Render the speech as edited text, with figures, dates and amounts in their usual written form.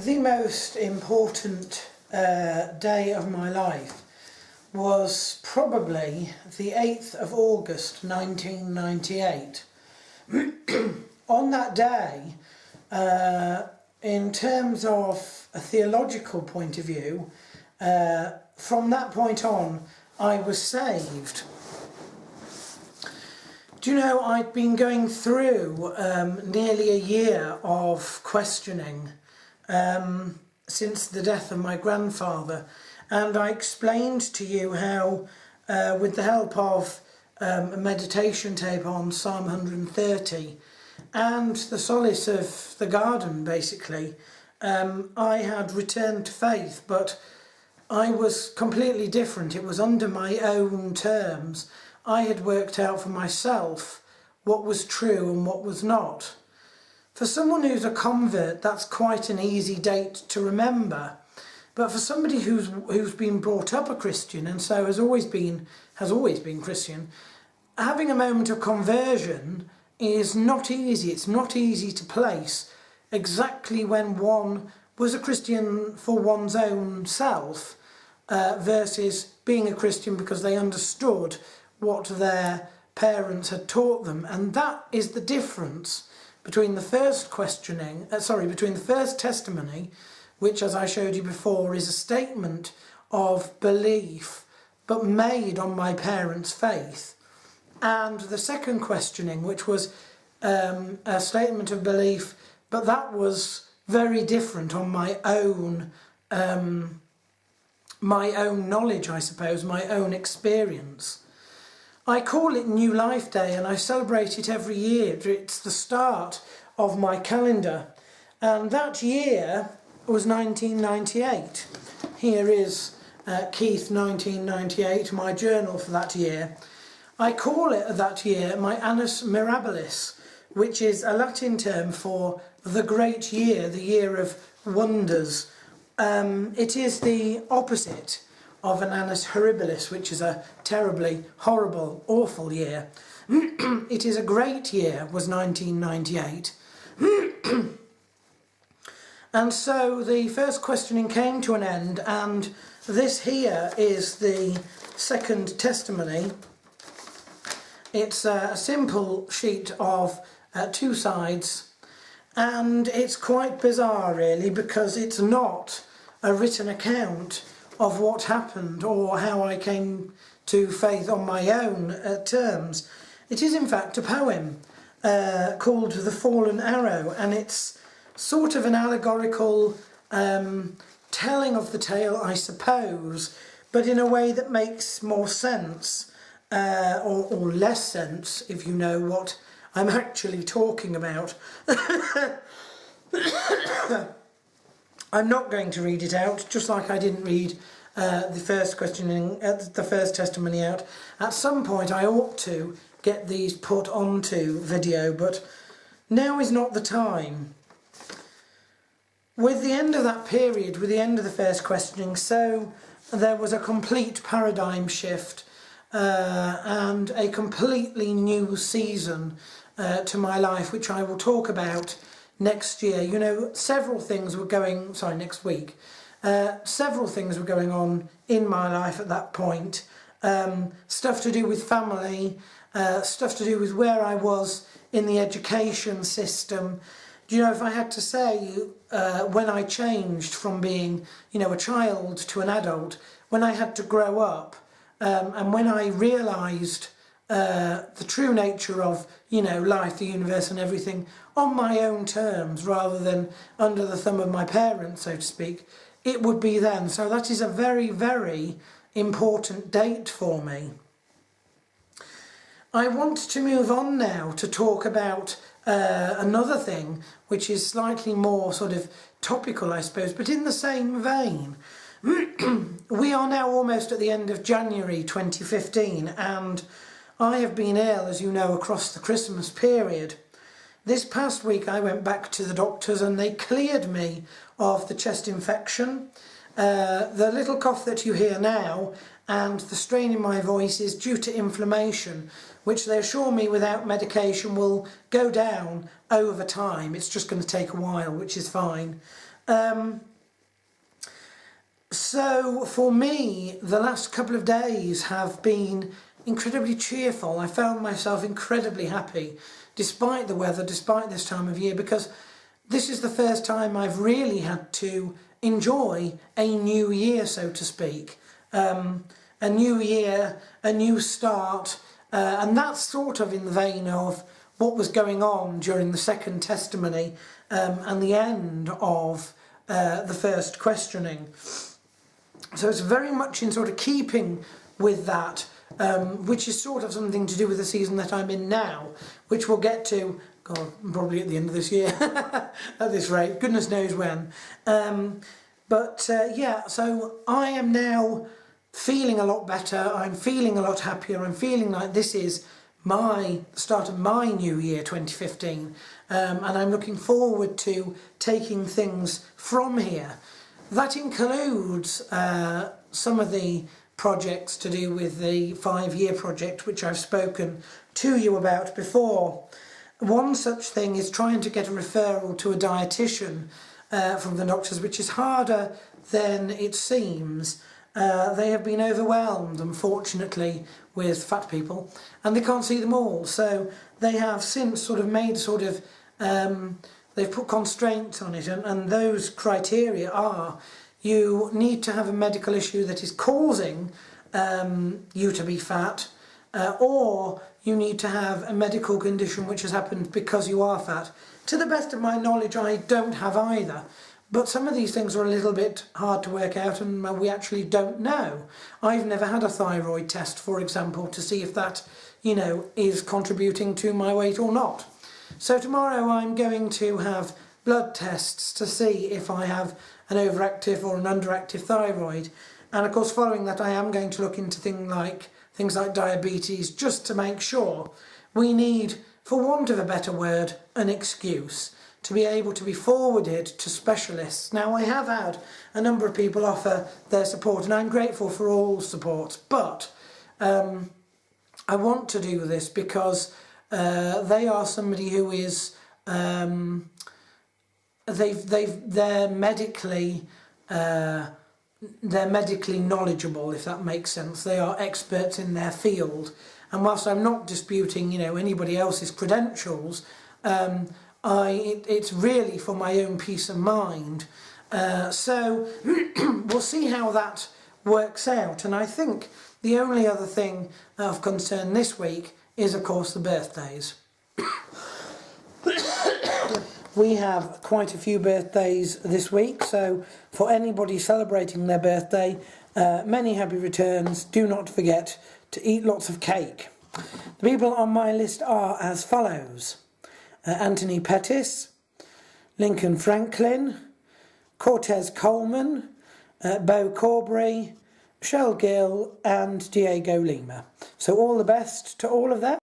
The most important day of my life was probably the 8th of August 1998. On that day, in terms of a theological point of view, from that point on I was saved. Do you know, I'd been going through nearly a year of questioning since the death of my grandfather, and I explained to you how with the help of a meditation tape on Psalm 130 and the solace of the garden, basically, I had returned to faith, but I was completely different. It was under my own terms. I had worked out for myself what was true and what was not. For someone who's a convert, that's quite an easy date to remember. But for somebody who's been brought up a Christian and so has always been Christian, having a moment of conversion is not easy. It's not easy to place exactly when one was a Christian for one's own self versus being a Christian because they understood what their parents had taught them. And that is the difference between the first between the first testimony, which, as I showed you before, is a statement of belief but made on my parents' faith, and the second questioning, which was a statement of belief, but that was very different on my own knowledge, I suppose, my own experience. I call it New Life Day and I celebrate it every year. It's the start of my calendar, and that year was 1998. Here is Keith 1998, my journal for that year. I call it that year my Annus Mirabilis, which is a Latin term for the great year, the year of wonders. It is the opposite of an Annus Horribilis, which is a terribly horrible, awful year. It is a great year, was 1998. And so the first questioning came to an end, and this here is the second testimony. It's a simple sheet of 2 sides, and it's quite bizarre really, because it's not a written account of what happened or how I came to faith on my own terms. It is in fact a poem called The Fallen Arrow, and it's sort of an allegorical telling of the tale, I suppose, but in a way that makes more sense or less sense, if you know what I'm actually talking about. I'm not going to read it out, just like I didn't read the first testimony out. At some point I ought to get these put onto video, but now is not the time. With the end of that period, with the end of the first questioning, so there was a complete paradigm shift and a completely new season to my life, which I will talk about next year. You know, next week. Several things were going on in my life at that point. Stuff to do with family, stuff to do with where I was in the education system. Do you know, if I had to say, when I changed from being, a child to an adult, when I had to grow up, and when I realised the true nature of, life, the universe and everything on my own terms rather than under the thumb of my parents, so to speak, it would be then. So that is a very, very important date for me. I want to move on now to talk about another thing which is slightly more sort of topical, I suppose, but in the same vein. We are now almost at the end of January 2015, and I have been ill, as you know, across the Christmas period. This past week I went back to the doctors and they cleared me of the chest infection. The little cough that you hear now and the strain in my voice is due to inflammation, which they assure me without medication will go down over time. It's just going to take a while, which is fine. So for me, the last couple of days have been incredibly cheerful. I found myself incredibly happy, despite the weather, despite this time of year, because this is the first time I've really had to enjoy a new year, so to speak. A new year, a new start, and that's sort of in the vein of what was going on during the second testimony and the end of the first questioning. So it's very much in sort of keeping with that, which is sort of something to do with the season that I'm in now, which we'll get to, God, probably at the end of this year, at this rate, goodness knows when. Yeah, so I am now feeling a lot better, I'm feeling a lot happier, I'm feeling like this is the start of my new year, 2015, and I'm looking forward to taking things from here. That includes some of the projects to do with the 5-year project, which I've spoken to you about before. One such thing is trying to get a referral to a dietitian from the doctors, which is harder than it seems. They have been overwhelmed, unfortunately, with fat people, and they can't see them all. So they have since sort of made they've put constraints on it, and those criteria are: you need to have a medical issue that is causing you to be fat, or you need to have a medical condition which has happened because you are fat. To the best of my knowledge, I don't have either. But some of these things are a little bit hard to work out, and we actually don't know. I've never had a thyroid test, for example, to see if that, is contributing to my weight or not. So tomorrow I'm going to have blood tests to see if I have an overactive or an underactive thyroid. And of course, following that, I am going to look into things like diabetes, just to make sure. We need, for want of a better word, an excuse to be able to be forwarded to specialists. Now, I have had a number of people offer their support, and I'm grateful for all support, but I want to do this because they are somebody who is they're medically knowledgeable, if that makes sense. They are experts in their field, and whilst I'm not disputing anybody else's credentials, it's really for my own peace of mind. So we'll see how that works out. And I think the only other thing of concern this week is, of course, the birthdays. We have quite a few birthdays this week, so for anybody celebrating their birthday, many happy returns. Do not forget to eat lots of cake. The people on my list are as follows: Anthony Pettis, Lincoln Franklin, Cortez Coleman, Bo Corbury, Michelle Gill and Diego Lima. So all the best to all of them.